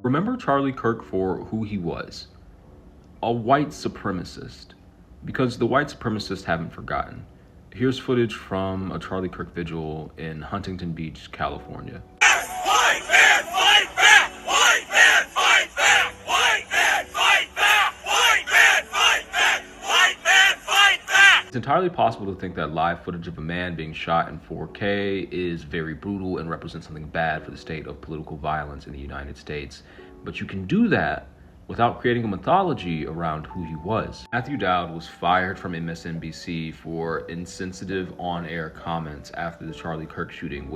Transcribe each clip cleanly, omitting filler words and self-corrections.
Remember Charlie Kirk for who he was, a white supremacist, because the white supremacists haven't forgotten. Here's footage from a Charlie Kirk vigil in Huntington Beach, California. White man, fight back! White man, fight back! White man, fight back! White man, fight back! White man, fight back! It's entirely possible to think that live footage of a man being shot in 4K is very brutal and represents something bad for the state of political violence in the United States. But you can do that without creating a mythology around who he was. Matthew Dowd was fired from MSNBC for insensitive on-air comments after the Charlie Kirk shooting,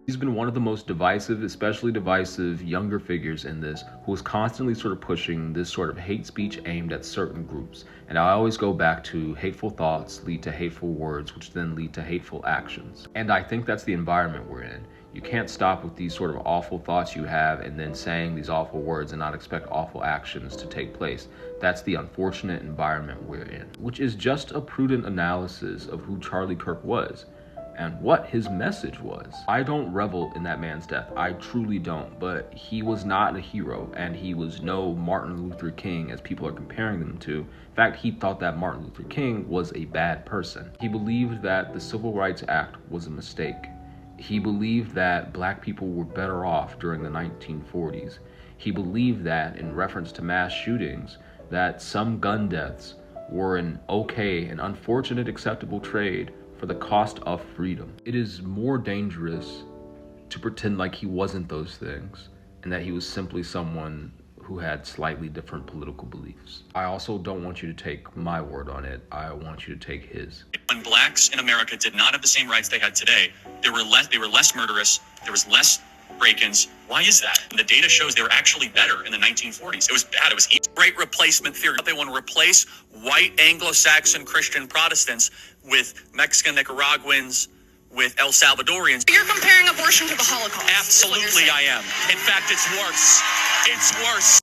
he's been one of the most divisive, especially divisive younger figures in this, who was constantly sort of pushing this sort of hate speech aimed at certain groups. And I always go back to hateful thoughts lead to hateful words, which then lead to hateful actions. And I think that's the environment we're in. You can't stop with these sort of awful thoughts you have and then saying these awful words and not expect awful actions to take place. That's the unfortunate environment we're in, which is just a prudent analysis of who Charlie Kirk was and what his message was. I don't revel in that man's death. I truly don't, but he was not a hero, and he was no Martin Luther King as people are comparing them to. In fact, he thought that Martin Luther King was a bad person. He believed that the Civil Rights Act was a mistake. He believed that black people were better off during the 1940s. He believed that, in reference to mass shootings, that some gun deaths were an unfortunate acceptable trade for the cost of freedom. It is more dangerous to pretend like he wasn't those things and that he was simply someone who had slightly different political beliefs. I also don't want you to take my word on it. I want you to take his. When blacks in America did not have the same rights they had today, they were less murderous, there was less break-ins. Why is that? And the data shows they were actually better in the 1940s. It was bad. It was great replacement theory. They want to replace white Anglo-Saxon Christian Protestants with Mexican Nicaraguans, with El Salvadorians. You're comparing abortion to the Holocaust. Absolutely I am. In fact, it's worse. It's worse.